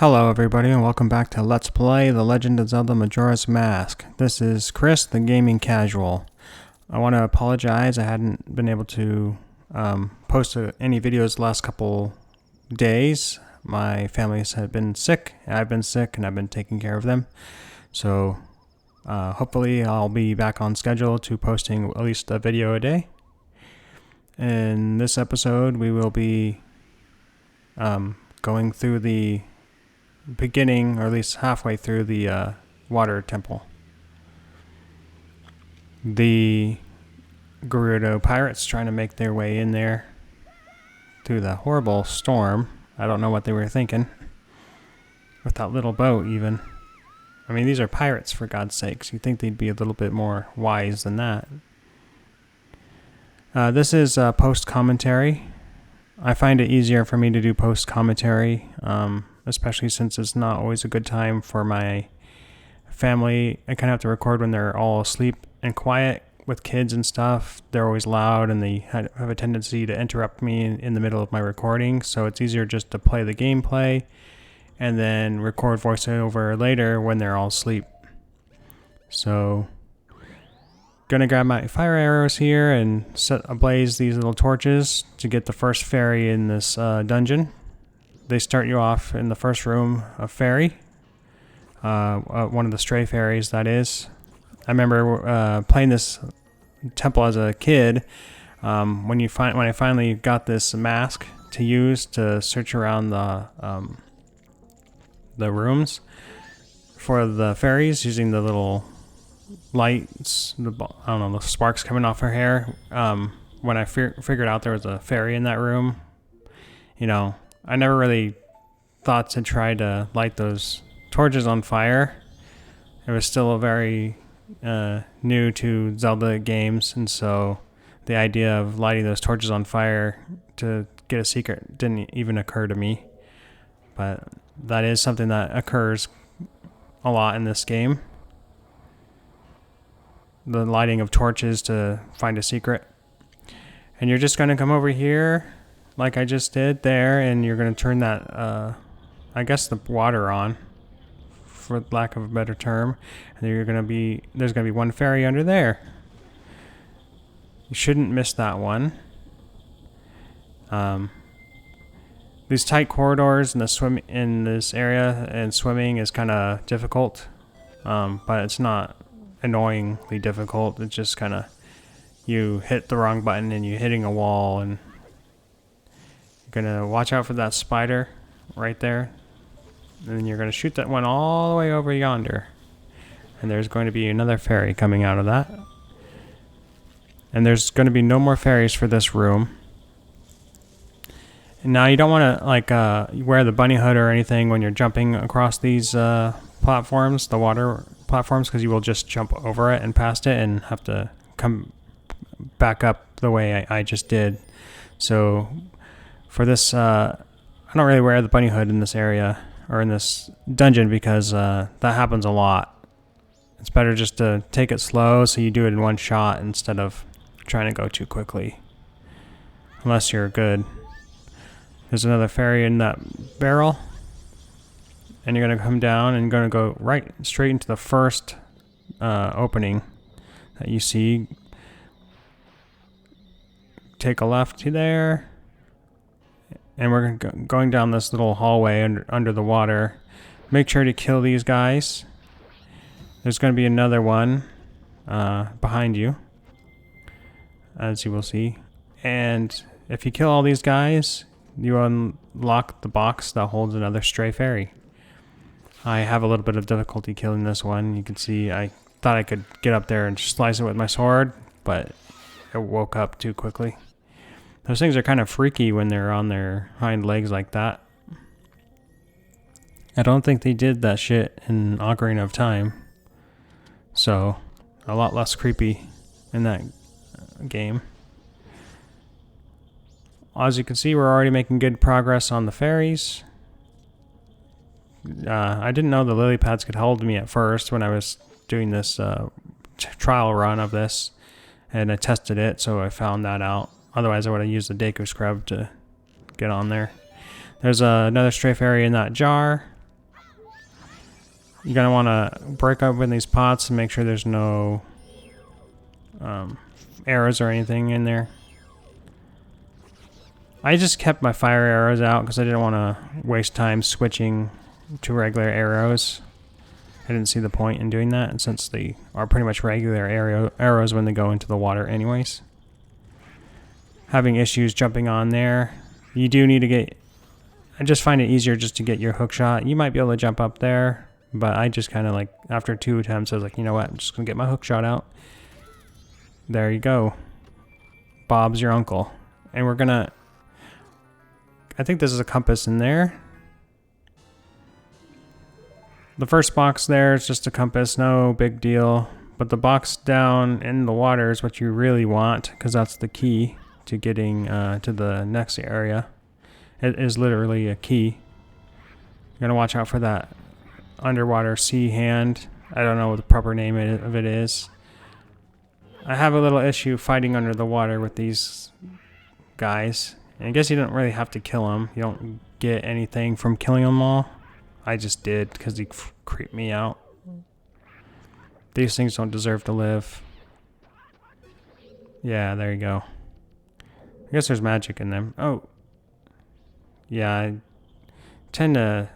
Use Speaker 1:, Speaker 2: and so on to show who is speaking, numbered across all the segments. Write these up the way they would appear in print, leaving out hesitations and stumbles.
Speaker 1: Hello everybody and welcome back to Let's Play The Legend of Zelda Majora's Mask. This is Chris, the Gaming Casual. I want to apologize, I hadn't been able to post any videos the last couple days. My family has been sick, I've been sick, and I've been taking care of them. So hopefully I'll be back on schedule to posting at least a video a day. In this episode we will be going through the beginning, or at least halfway through the water temple. The Gerudo pirates trying to make their way in there through the horrible storm. I don't know what they were thinking with that little boat even. I mean, these are pirates, for God's sakes. You'd think they'd be a little bit more wise than that. This is post-commentary. I find it easier for me to do post-commentary, especially since it's not always a good time for my family. I kind of have to record when they're all asleep and quiet with kids and stuff. They're always loud and they have a tendency to interrupt me in the middle of my recording, so it's easier just to play the gameplay and then record voiceover later when they're all asleep. So gonna grab my fire arrows here and set ablaze these little torches to get the first fairy in this dungeon. They start you off in the first room, a fairy, one of the stray fairies, that is. I remember playing this temple as a kid. When I finally got this mask to use to search around the rooms for the fairies, using the little lights, the sparks coming off her hair. When I figured out there was a fairy in that room, I never really thought to try to light those torches on fire. It was still very new to Zelda games, and so the idea of lighting those torches on fire to get a secret didn't even occur to me. But that is something that occurs a lot in this game. The lighting of torches to find a secret. And you're just going to come over here like I just did there, and you're going to turn that, I guess the water on, for lack of a better term. And there's going to be one fairy under there. You shouldn't miss that one. These tight corridors and in this area, and swimming is kind of difficult, but it's not annoyingly difficult. It's just kind of, you hit the wrong button and you're hitting a wall, and you're gonna watch out for that spider right there, and then you're gonna shoot that one all the way over yonder, and there's going to be another fairy coming out of that, and there's going to be no more fairies for this room. And now you don't want to wear the bunny hood or anything when you're jumping across these platforms, the water platforms, because you will just jump over it and past it and have to come back up the way I just did. So for this, I don't really wear the bunny hood in this area or in this dungeon, because that happens a lot. It's better just to take it slow so you do it in one shot instead of trying to go too quickly, unless you're good. There's another fairy in that barrel, and you're going to come down and going to go right straight into the first opening that you see. Take a left to there, and we're going down this little hallway under the water. Make sure to kill these guys. There's going to be another one behind you, as you will see. And if you kill all these guys, you unlock the box that holds another stray fairy. I have a little bit of difficulty killing this one. You can see I thought I could get up there and slice it with my sword, but it woke up too quickly. Those things are kind of freaky when they're on their hind legs like that. I don't think they did that shit in Ocarina of Time, so a lot less creepy in that game. As you can see, we're already making good progress on the fairies. I didn't know the lily pads could hold me at first when I was doing this trial run of this, and I tested it, so I found that out. Otherwise I would have used the Deku Scrub to get on there. There's another stray fairy in that jar. You're going to want to break open these pots and make sure there's no arrows or anything in there. I just kept my fire arrows out because I didn't want to waste time switching to regular arrows. I didn't see the point in doing that, and since they are pretty much regular arrows when they go into the water anyways. Having issues jumping on there. You do need to get... I just find it easier just to get your hook shot. You might be able to jump up there, but I just kind of like, after 2 attempts, I was like, you know what? I'm just going to get my hook shot out. There you go. Bob's your uncle. And we're going to... I think this is a compass in there. The first box there is just a compass, no big deal. But the box down in the water is what you really want, because that's the key to getting to the next area. It is literally a key. You're going to watch out for that underwater sea hand. I don't know what the proper name of it is. I have a little issue fighting under the water with these guys. And I guess you don't really have to kill them. You don't get anything from killing them all. I just did because they creep me out. These things don't deserve to live. Yeah, there you go. I guess there's magic in them. Oh. Yeah, I tend to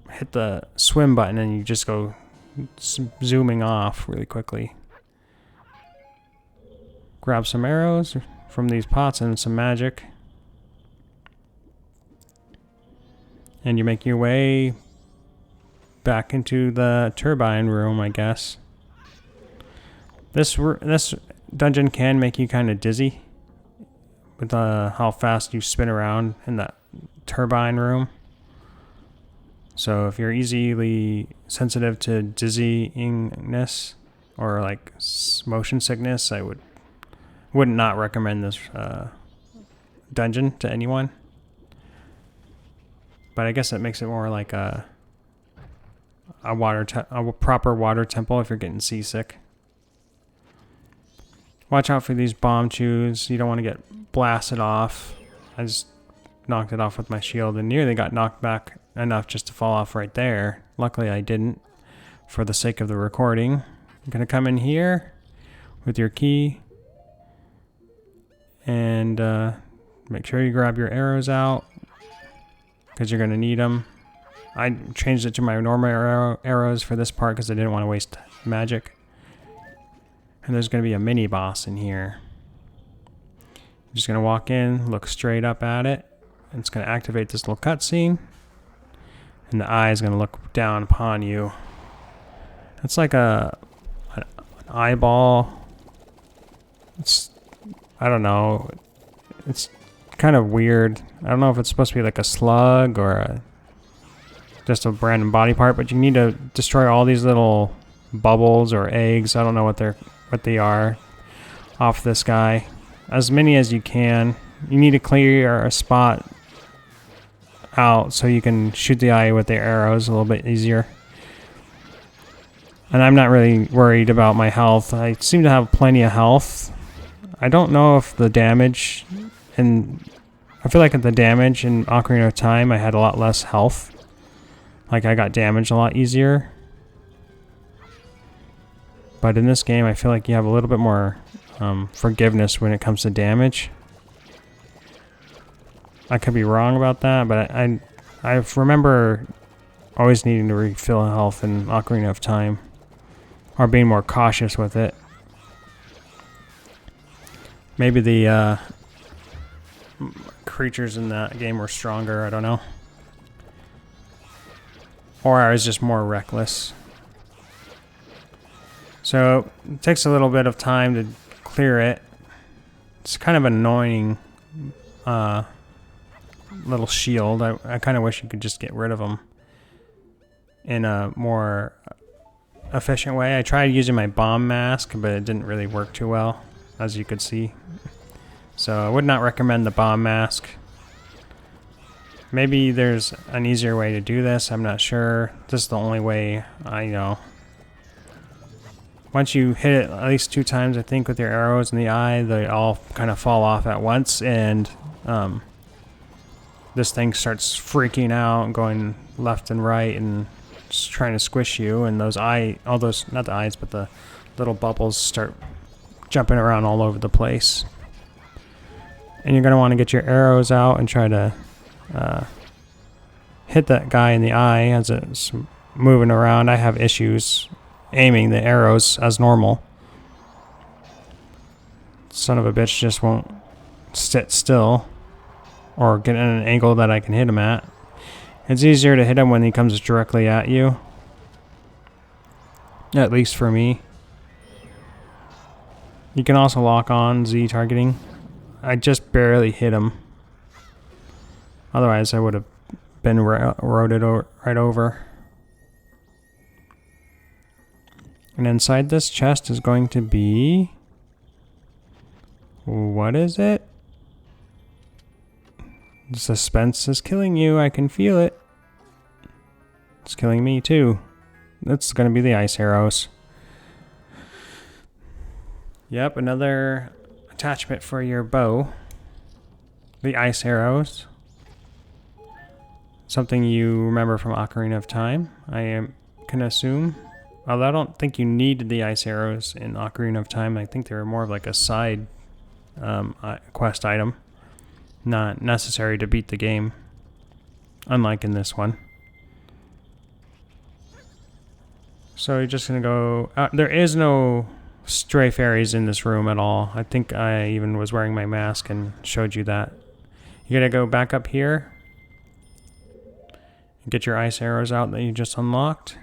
Speaker 1: hit the swim button and you just go zooming off really quickly. Grab some arrows from these pots and some magic. And you make your way back into the turbine room, I guess. This dungeon can make you kind of dizzy with how fast you spin around in that turbine room. So if you're easily sensitive to dizziness or like motion sickness, I would not recommend this dungeon to anyone. But I guess it makes it more like a proper water temple if you're getting seasick. Watch out for these bomb chews. You don't want to get blasted off. I just knocked it off with my shield and nearly got knocked back enough just to fall off right there. Luckily I didn't, for the sake of the recording. I'm going to come in here with your key and make sure you grab your arrows out, because you're going to need them. I changed it to my normal arrows for this part because I didn't want to waste magic. And there's going to be a mini boss in here. I'm just going to walk in, look straight up at it. And it's going to activate this little cutscene. And the eye is going to look down upon you. It's like an eyeball. I don't know. It's kind of weird. I don't know if it's supposed to be like a slug or just a random body part, but you need to destroy all these little bubbles or eggs. I don't know what they are off this guy. As many as you can. You need to clear a spot out so you can shoot the eye with the arrows a little bit easier. And I'm not really worried about my health. I seem to have plenty of health. I don't know if the damage, and I feel like at the damage in Ocarina of Time I had a lot less health. Like I got damaged a lot easier. But in this game I feel like you have a little bit more forgiveness when it comes to damage. I could be wrong about that, but I remember always needing to refill health in Ocarina of Time, or being more cautious with it. Maybe the creatures in that game were stronger, I don't know. Or I was just more reckless. So it takes a little bit of time to clear it. It's kind of annoying little shield. I kind of wish you could just get rid of them in a more efficient way. I tried using my bomb mask, but it didn't really work too well, as you could see. So I would not recommend the bomb mask. Maybe there's an easier way to do this. I'm not sure. This is the only way I know. Once you hit it at least 2 times, I think, with your arrows in the eye, they all kind of fall off at once, and this thing starts freaking out and going left and right, and trying to squish you, and those all those, not the eyes, but the little bubbles start jumping around all over the place. And you're going to want to get your arrows out and try to hit that guy in the eye as it's moving around. I have issues aiming the arrows as normal. Son of a bitch just won't sit still or get in an angle that I can hit him at. It's easier to hit him when he comes directly at you. At least for me. You can also lock on Z targeting. I just barely hit him. Otherwise I would have been roaded right over. And inside this chest is going to be... what is it? The suspense is killing you. I can feel it. It's killing me too. That's going to be the ice arrows. Yep, another attachment for your bow. The ice arrows. Something you remember from Ocarina of Time, can assume. Although I don't think you needed the ice arrows in Ocarina of Time. I think they were more of like a side quest item. Not necessary to beat the game. Unlike in this one. So you're just going to go... there is no stray fairies in this room at all. I think I even was wearing my mask and showed you that. You got to go back up here. Get your ice arrows out that you just unlocked.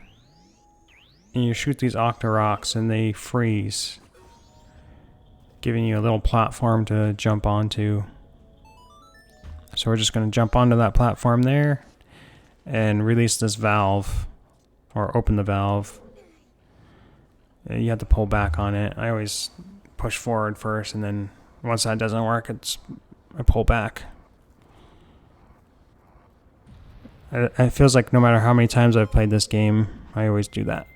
Speaker 1: And you shoot these Octoroks and they freeze. Giving you a little platform to jump onto. So we're just going to jump onto that platform there. And release this valve. Or open the valve. You have to pull back on it. I always push forward first, and then once that doesn't work, I pull back. It feels like no matter how many times I've played this game, I always do that.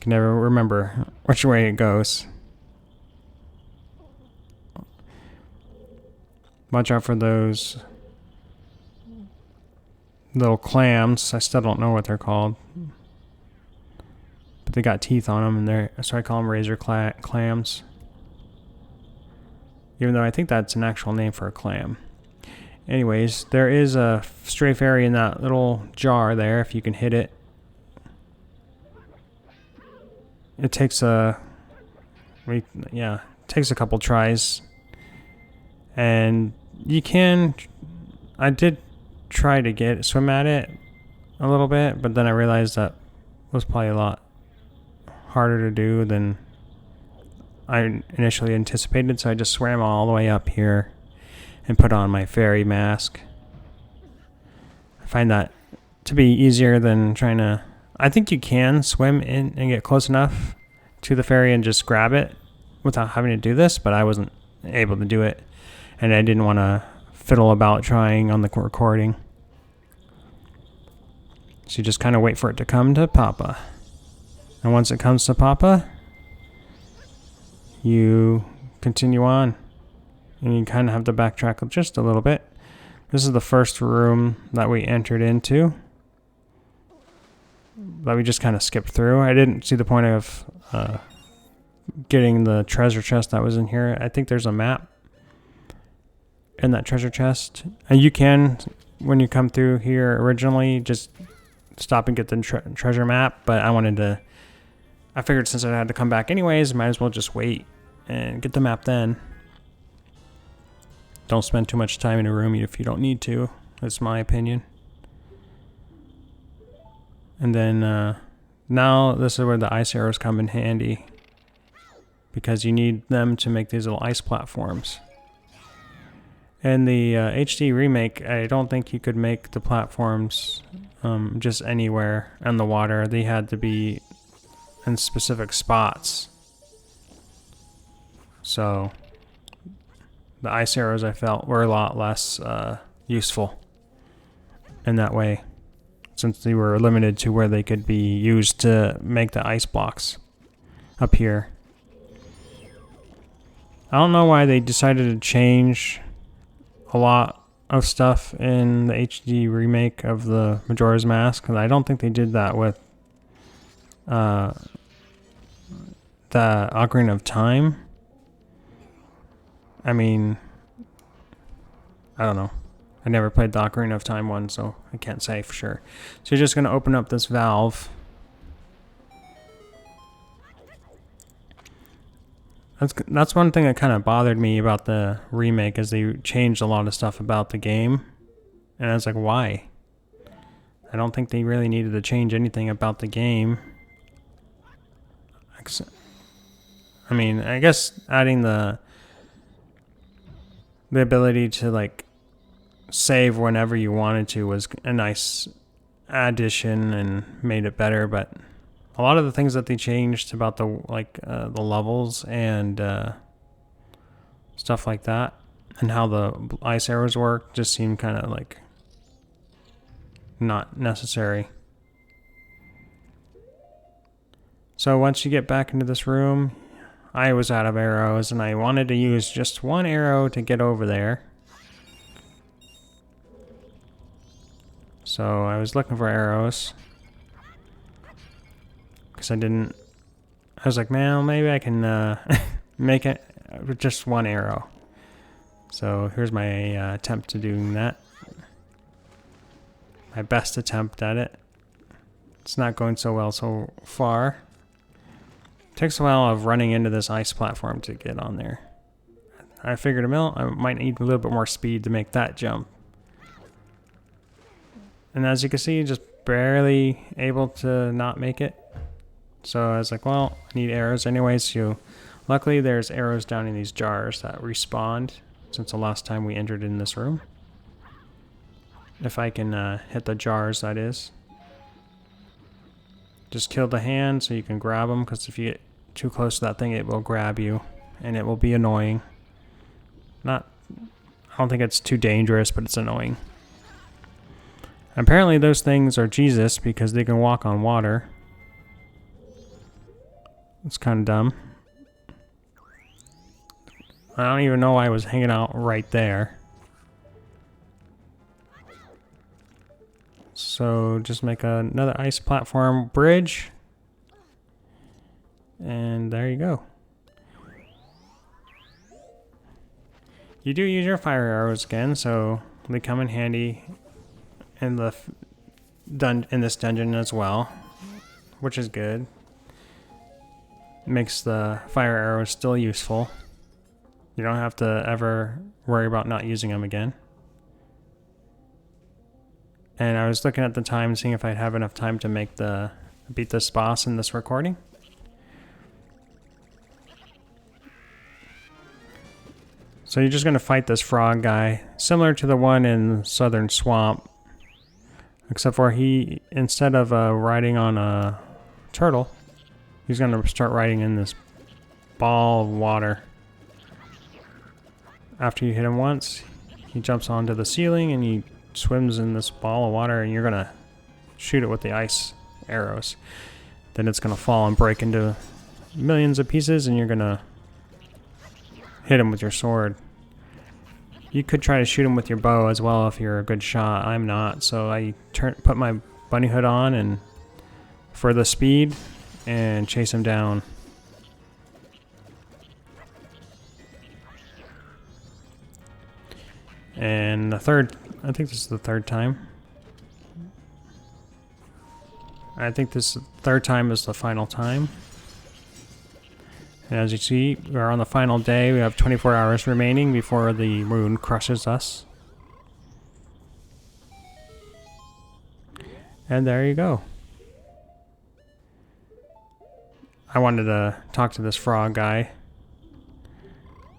Speaker 1: Can never remember which way it goes. Watch out for those little clams. I still don't know what they're called. But they got teeth on them, so I call them razor clams. Even though I think that's an actual name for a clam. Anyways, there is a stray fairy in that little jar there, if you can hit it. It takes a couple tries. And you can... I did try to swim at it a little bit, but then I realized that was probably a lot harder to do than I initially anticipated, so I just swam all the way up here and put on my fairy mask. I find that to be easier than trying to... I think you can swim in and get close enough to the fairy and just grab it without having to do this, but I wasn't able to do it, and I didn't want to fiddle about trying on the recording. So you just kind of wait for it to come to Papa. And once it comes to Papa, you continue on. And you kind of have to backtrack just a little bit. This is the first room that we entered into. That we just kind of skipped through. I didn't see the point of getting the treasure chest that was in here. I think there's a map in that treasure chest. And you can, when you come through here originally, just stop and get the treasure map. But I figured since I had to come back anyways, might as well just wait and get the map then. Don't spend too much time in a room if you don't need to. That's my opinion. And then now this is where the ice arrows come in handy. Because you need them to make these little ice platforms. In the HD remake, I don't think you could make the platforms just anywhere in the water. They had to be in specific spots. So the ice arrows I felt were a lot less useful in that way, since they were limited to where they could be used to make the ice blocks up here. I don't know why they decided to change a lot of stuff in the HD remake of the Majora's Mask, and I don't think they did that with the Ocarina of Time. I mean, I don't know. I never played the Ocarina of Time one, so I can't say for sure. So you're just going to open up this valve. That's one thing that kind of bothered me about the remake, is they changed a lot of stuff about the game. And I was like, why? I don't think they really needed to change anything about the game. I mean, I guess adding the ability to like save whenever you wanted to was a nice addition and made it better, but a lot of the things that they changed about the levels and stuff like that, and how the ice arrows work, just seemed kind of like not necessary. So once you get back into this room, I was out of arrows and I wanted to use just one arrow to get over there. So I was looking for arrows, because I was like, man, maybe I can make it with just one arrow. So here's my attempt to doing that. My best attempt at it. It's not going so well so far. It takes a while of running into this ice platform to get on there. I figured I might need a little bit more speed to make that jump. And as you can see, just barely able to not make it. So I was like, well, I need arrows anyways. So luckily there's arrows down in these jars that respawned since the last time we entered in this room. If I can hit the jars, that is. Just kill the hand so you can grab them, because if you get too close to that thing, it will grab you and it will be annoying. I don't think it's too dangerous, but it's annoying. Apparently those things are Jesus because they can walk on water. It's kind of dumb. I don't even know why I was hanging out right there. So just make another ice platform bridge. And there you go. You do use your fire arrows again, so they come in handy in this dungeon as well, which is good. Makes the fire arrows still useful. You don't have to ever worry about not using them again. And I was looking at the time, seeing if I'd have enough time to beat this boss in this recording. So you're just going to fight this frog guy, similar to the one in Southern Swamp, except for he, instead of riding on a turtle, he's going to start riding in this ball of water. After you hit him once, he jumps onto the ceiling and he swims in this ball of water, and you're going to shoot it with the ice arrows. Then it's going to fall and break into millions of pieces, and you're going to hit him with your sword. You could try to shoot him with your bow as well if you're a good shot. I'm not, so I put my bunny hood on and for the speed and chase him down. And I think this is the third time. I think this third time is the final time. And as you see, we're on the final day. We have 24 hours remaining before the moon crushes us. And there you go. I wanted to talk to this frog guy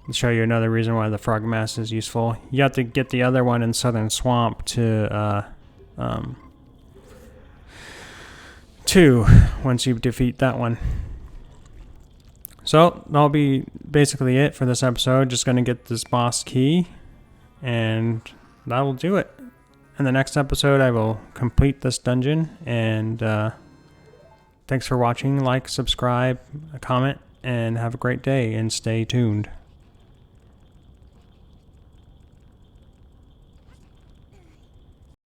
Speaker 1: and show you another reason why the frog mask is useful. You have to get the other one in Southern Swamp to 2 once you defeat that one. So that'll be basically it for this episode. Just going to get this boss key, and that will do it. In the next episode, I will complete this dungeon, and thanks for watching. Like, subscribe, comment, and have a great day, and stay tuned.